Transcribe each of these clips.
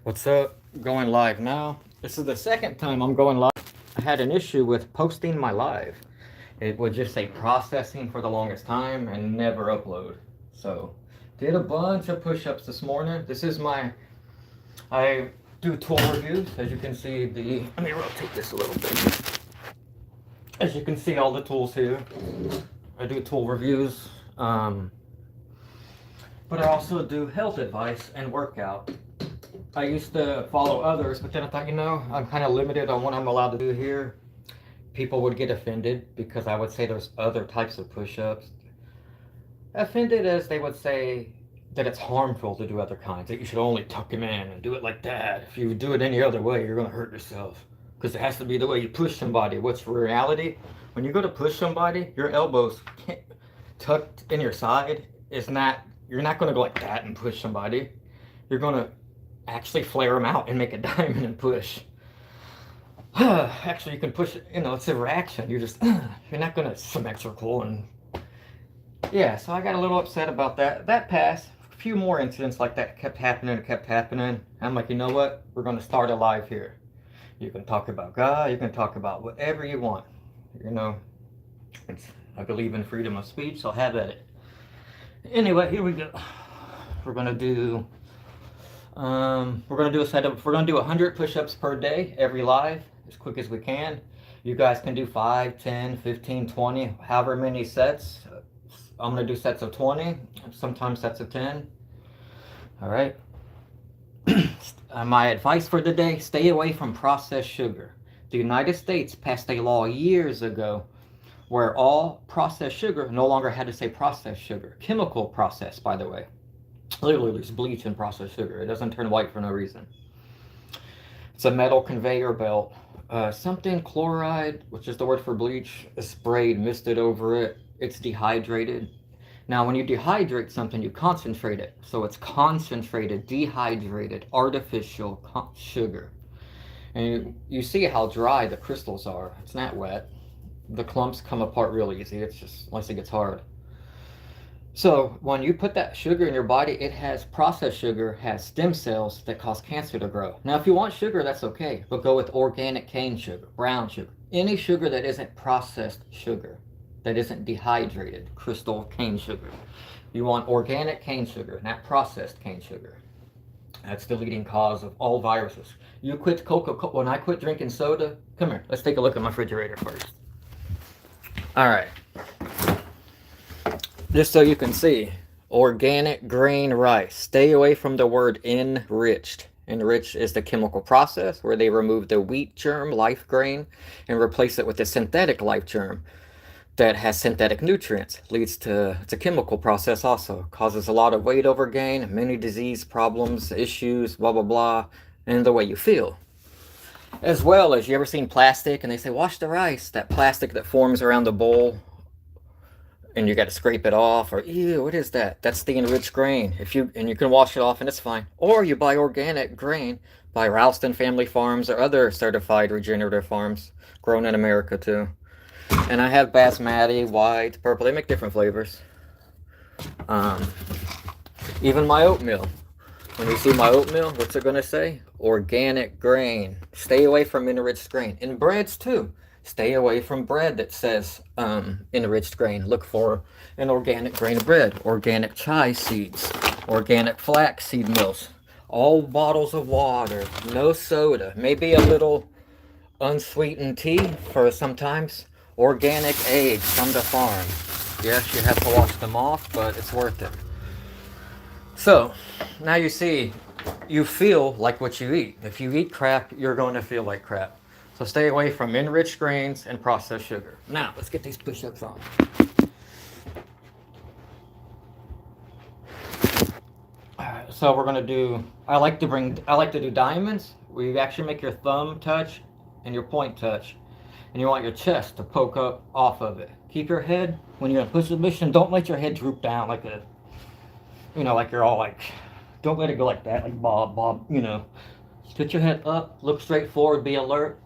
What's up? Going live now. This is the second time I'm going live. I had an issue with posting my live. It would just say processing for the longest time and never upload. So, did a bunch of push-ups this morning. I do tool reviews. As you can see, let me rotate this a little bit. As you can see, all the tools here. I do tool reviews. But I also do health advice and workout. I used to follow others, but then I thought, I'm kind of limited on what I'm allowed to do here. People would get offended because I would say there's other types of push-ups. Offended as they would say that it's harmful to do other kinds, that you should only tuck them in and do it like that. If you do it any other way, you're going to hurt yourself. Because it has to be the way you push somebody. What's reality? When you go to push somebody, your elbows tucked in your side you're not going to go like that and push somebody. You're going to actually flare them out and make a diamond and push. Actually, you can push it, it's a reaction. You're not going to symmetrical and yeah, so I got a little upset about that. That passed. A few more incidents like that kept happening. I'm like, you know what? We're going to start a live here. You can talk about God. You can talk about whatever you want. I believe in freedom of speech, so have at it. Anyway, here we go. We're going to do a setup. We're going to do 100 push-ups per day, every live, as quick as we can. You guys can do 5, 10, 15, 20, however many sets. I'm going to do sets of 20, sometimes sets of 10. All right. My advice for the day, stay away from processed sugar. The United States passed a law years ago where all processed sugar no longer had to say processed sugar. Chemical process, by the way. Literally, there's bleach in processed sugar. It doesn't turn white for no reason. It's a metal conveyor belt. Something chloride, which is the word for bleach, is sprayed, misted over it. It's dehydrated. Now, when you dehydrate something, you concentrate it. So it's concentrated, dehydrated, artificial sugar. And you see how dry the crystals are. It's not wet. The clumps come apart real easy. It's just, once it gets hard. So when you put that sugar in your body, it has processed sugar, has stem cells that cause cancer to grow. Now, if you want sugar, that's okay, but go with organic cane sugar, brown sugar, any sugar that isn't processed sugar, that isn't dehydrated, crystal cane sugar. You want organic cane sugar, not processed cane sugar. That's the leading cause of all viruses. You quit Coca-Cola. When I quit drinking soda, come here, let's take a look at my refrigerator first. All right. Just so you can see, organic grain rice. Stay away from the word enriched. Enriched is the chemical process where they remove the wheat germ, life grain, and replace it with a synthetic life germ that has synthetic nutrients. It's a chemical process also. Causes a lot of weight overgain, many disease problems, issues, blah, blah, blah, and the way you feel. As well as, you ever seen plastic and they say, wash the rice? That plastic that forms around the bowl and you got to scrape it off, or ew, what is that? That's the enriched grain. And you can wash it off and it's fine. Or you buy organic grain by Ralston Family Farms or other certified regenerative farms grown in America too. And I have basmati, white, purple. They make different flavors. Even my oatmeal. When you see my oatmeal, what's it going to say? Organic grain. Stay away from enriched grain. And breads too. Stay away from bread that says enriched grain. Look for an organic grain of bread. Organic chai seeds. Organic flax seed mills. All bottles of water. No soda. Maybe a little unsweetened tea for sometimes. Organic eggs from the farm. Yes, you have to wash them off, but it's worth it. So, now you see, you feel like what you eat. If you eat crap, you're going to feel like crap. So stay away from enriched grains and processed sugar. Now, let's get these push-ups on. Alright, so we're going to do, I like to do diamonds, where you actually make your thumb touch and your point touch. And you want your chest to poke up off of it. Keep your head, when you're in push position, don't let your head droop down like like you're all like, don't let it go like that, like Bob, Put your head up, look straight forward, be alert.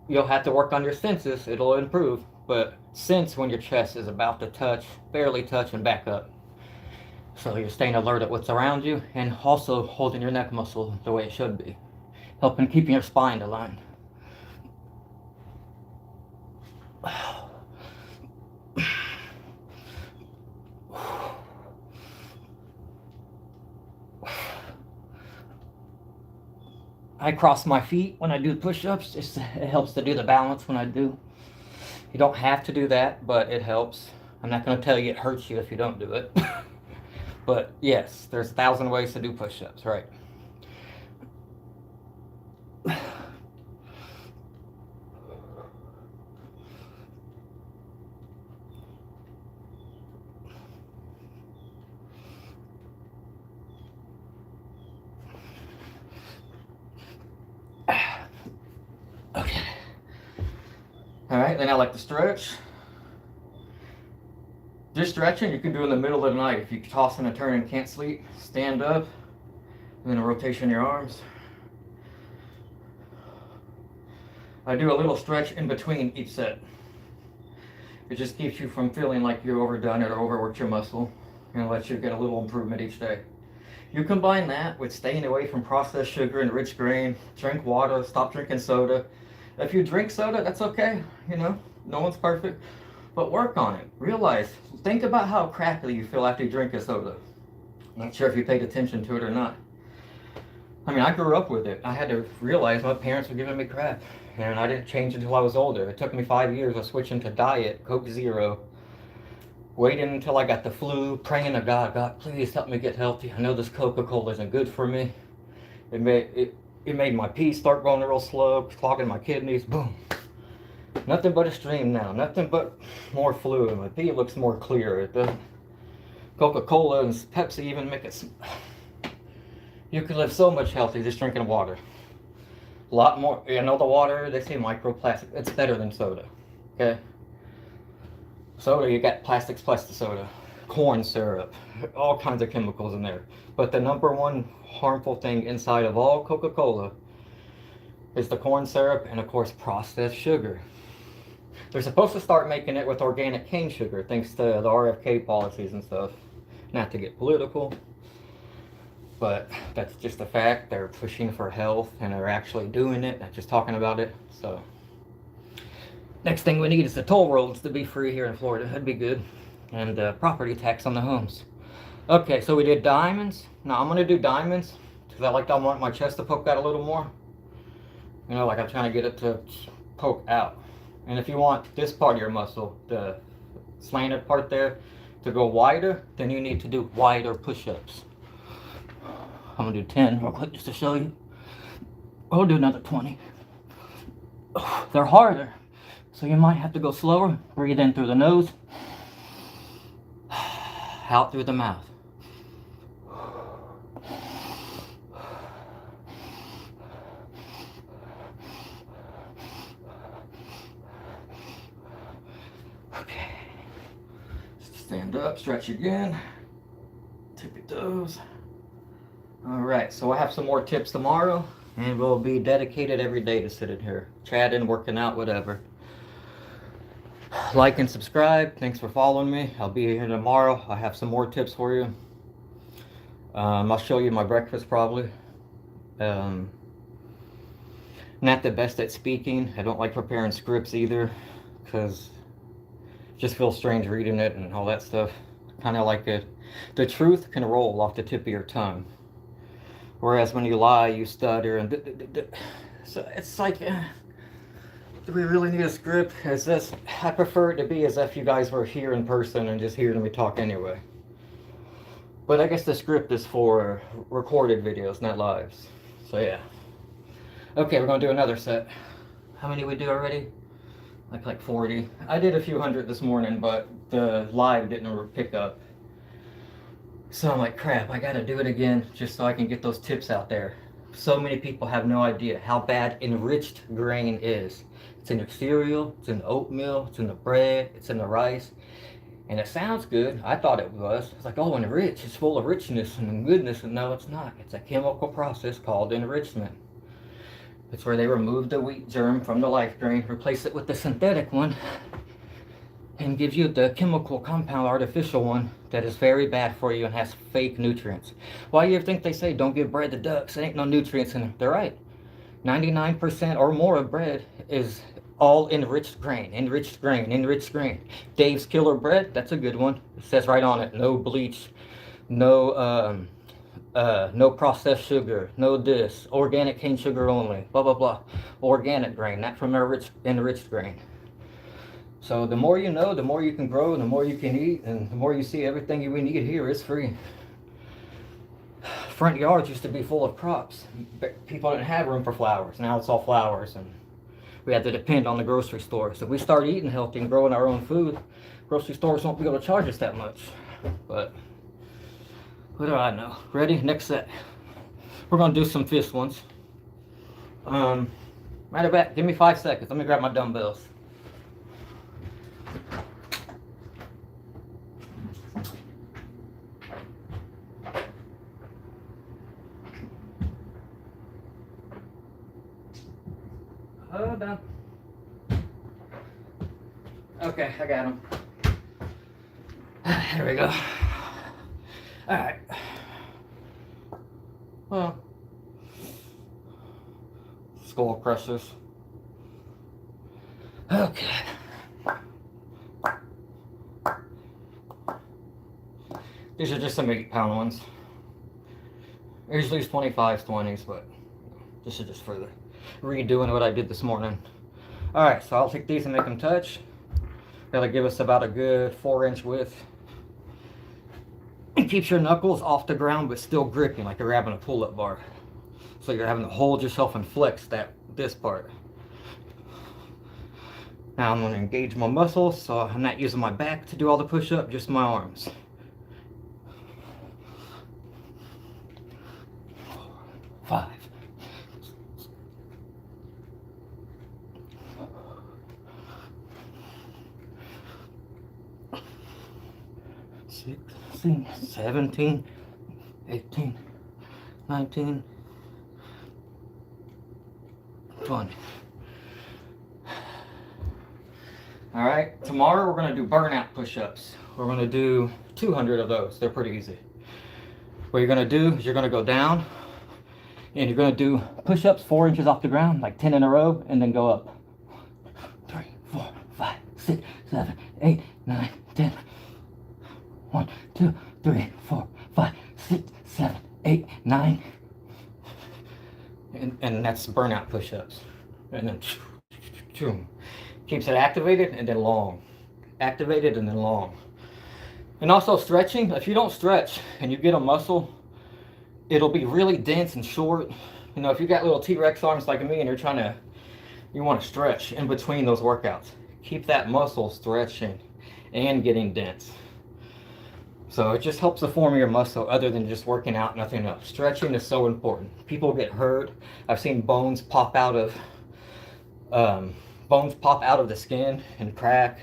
You'll have to work on your senses, it'll improve. But sense when your chest is about to touch, barely touch, and back up. So you're staying alert at what's around you and also holding your neck muscle the way it should be, helping keeping your spine aligned. I cross my feet when I do push-ups. It helps to do the balance when I do. You don't have to do that, but it helps. I'm not going to tell you it hurts you if you don't do it. But yes, there's 1,000 ways to do push-ups, right? Okay. All right, then I like to stretch. Just stretching you can do in the middle of the night. If you toss and turn and can't sleep, stand up, and then a rotation in your arms. I do a little stretch in between each set. It just keeps you from feeling like you're overdone it or overworked your muscle, and lets you get a little improvement each day. You combine that with staying away from processed sugar and rich grain, drink water, stop drinking soda. If you drink soda, that's okay, you know, no one's perfect, but work on it. Think about how crappy you feel after you drink a soda. I'm not sure if you paid attention to it or not. I mean, I grew up with it. I had to realize my parents were giving me crap, and I didn't change until I was older. It took me 5 years of switching to diet, Coke Zero, waiting until I got the flu, praying to God, God, please help me get healthy. I know this Coca-Cola isn't good for me. It made my pee start going real slow, clogging my kidneys, boom. Nothing but a stream now, nothing but more fluid. My pee looks more clear. The Coca-Cola and Pepsi even make it... You can live so much healthy just drinking water. A lot more, you know, the water, they say microplastic, it's better than soda, okay? Soda, you got plastics plus the soda, corn syrup, all kinds of chemicals in there. But the number one harmful thing inside of all Coca-Cola is the corn syrup and, of course, processed sugar. They're supposed to start making it with organic cane sugar, thanks to the RFK policies and stuff. Not to get political, but that's just a fact. They're pushing for health, and they're actually doing it, not just talking about it. So, next thing we need is the toll roads to be free here in Florida. That'd be good. And property tax on the homes. Okay, so we did diamonds. Now I'm going to do diamonds because I want my chest to poke out a little more. You know, like I'm trying to get it to poke out. And if you want this part of your muscle, the slanted part there, to go wider, then you need to do wider push-ups. I'm going to do 10 real quick just to show you. I'll do another 20. They're harder, so you might have to go slower. Breathe in through the nose, out through the mouth. Okay. Stand up, stretch again. Tip your toes. Alright, so I have some more tips tomorrow, and we'll be dedicated every day to sitting here, chatting, working out, whatever. Like and subscribe. Thanks for following me. I'll be here tomorrow. I have some more tips for you. I'll show you my breakfast probably. Not the best at speaking. I don't like preparing scripts either, because it just feels strange reading it and all that stuff. Kind of like it. The truth can roll off the tip of your tongue. Whereas when you lie, you stutter, and so it's like, do we really need a script? I prefer it to be as if you guys were here in person and just hearing me talk anyway. But I guess the script is for recorded videos, not lives. So yeah. Okay, we're gonna do another set. How many we do already? Like 40. I did a few hundred this morning, but the live didn't pick up. So I'm like, crap, I gotta do it again just so I can get those tips out there. So many people have no idea how bad enriched grain is. It's in your cereal, it's in the oatmeal, it's in the bread, it's in the rice. And it sounds good. I thought it was. It's like, oh, enriched. It's full of richness and goodness. And no, it's not. It's a chemical process called enrichment. It's where they remove the wheat germ from the life grain, replace it with the synthetic one, and gives you the chemical compound, artificial one, that is very bad for you and has fake nutrients. Why you think they say don't give bread to ducks? There ain't no nutrients in it. They're right. 99% or more of bread is all enriched grain, enriched grain, enriched grain. Dave's Killer Bread, that's a good one. It says right on it, no bleach, no no processed sugar, no this, organic cane sugar only, blah blah blah. Organic grain, not from enriched grain. So the more you know, the more you can grow, and the more you can eat, and the more you see everything you need here is free. Front yards used to be full of crops. People didn't have room for flowers. Now it's all flowers, and we have to depend on the grocery store. So if we start eating healthy and growing our own food, grocery stores won't be able to charge us that much. But what do I know? Ready? Next set. We're gonna do some fist ones. Matter of fact, give me 5 seconds. Let me grab my dumbbells. Hold on. Okay, I got them. There we go. All right. Well, skull crushers. Okay. These are just some 8-pound ones. Usually it's 25s, 20s, but this is just for the redoing what I did this morning. All right, so I'll take these and make them touch. That'll give us about a good 4-inch width. It keeps your knuckles off the ground, but still gripping like you're grabbing a pull-up bar. So you're having to hold yourself and flex this part. Now I'm going to engage my muscles, so I'm not using my back to do all the push-up, just my arms. 5. 16, 17, 18, 19, 20. All right, tomorrow we're going to do burnout push-ups. We're going to do 200 of those. They're pretty easy. What you're going to do is you're going to go down and you're going to do push-ups 4 inches off the ground, like 10 in a row, and then go up. 3, 4, 5, 6, 7, 8, 9, 10. 1, 2, 3, 4, 5, 6, 7, 8, 9. And that's burnout push-ups. And then keeps it activated and then long. Activated and then long. And also stretching. If you don't stretch and you get a muscle, it'll be really dense and short. You know, if you got little T-Rex arms like me and you want to stretch in between those workouts, keep that muscle stretching and getting dense. So it just helps the form of your muscle other than just working out, nothing else. Stretching is so important. People get hurt. I've seen bones pop out of the skin and crack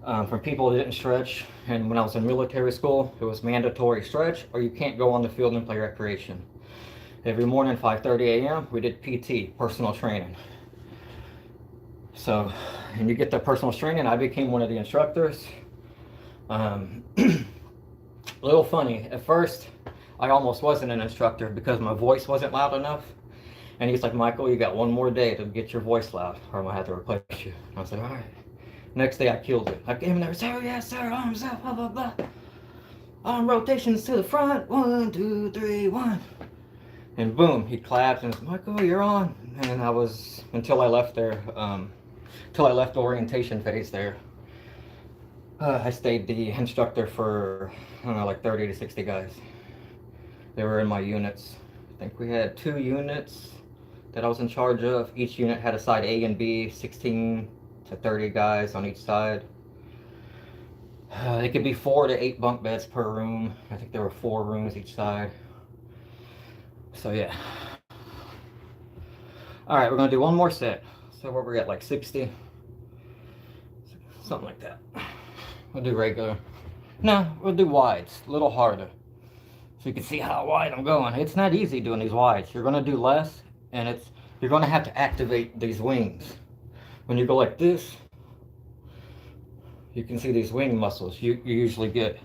from people that didn't stretch. And when I was in military school, it was mandatory stretch or you can't go on the field and play recreation. Every morning, 5:30 a.m., we did PT, personal training. So, and you get the personal training, I became one of the instructors. A little funny, at first I almost wasn't an instructor because my voice wasn't loud enough. And he's like, Michael, you got one more day to get your voice loud or I'm gonna have to replace you. And I was like, all right. Next day I killed it. I came in there, sir, yes sir, arms up, blah blah blah. Arm rotations to the front, 1, 2, 3, 1. And boom, he clapped and said, Michael, you're on. And I was, until I left there, until I left the orientation phase there. I stayed the instructor for, I don't know, like 30 to 60 guys. They were in my units. I think we had 2 units that I was in charge of. Each unit had a side A and B, 16 to 30 guys on each side. It could be 4 to 8 bunk beds per room. I think there were 4 rooms each side. So yeah. All right, we're gonna do one more set. So where we're at, like 60, something like that. We'll do regular. No, we'll do wides, a little harder. So you can see how wide I'm going. It's not easy doing these wides. You're gonna do less, and you're gonna have to activate these wings. When you go like this, You can see these wing muscles you usually get.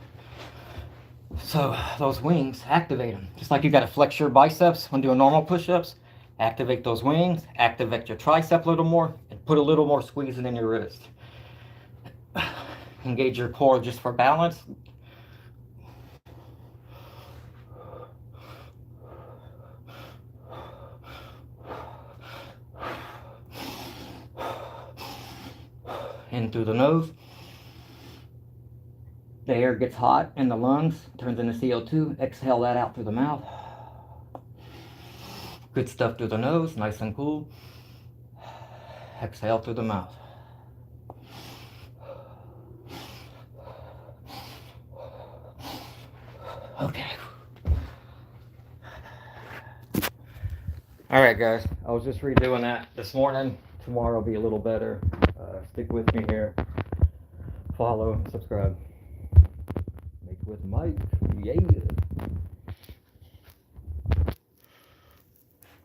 So those wings, activate them. Just like you got to flex your biceps when doing normal push-ups, activate those wings, activate your tricep a little more, and put a little more squeezing in your wrist. Engage your core just for balance. In through the nose. The air gets hot in the lungs, turns into CO2. Exhale that out through the mouth. Good stuff through the nose, nice and cool. Exhale through the mouth. Okay. All right, guys. I was just redoing that this morning. Tomorrow will be a little better. Stick with me here. Follow, subscribe. Make with Mike. Yeah.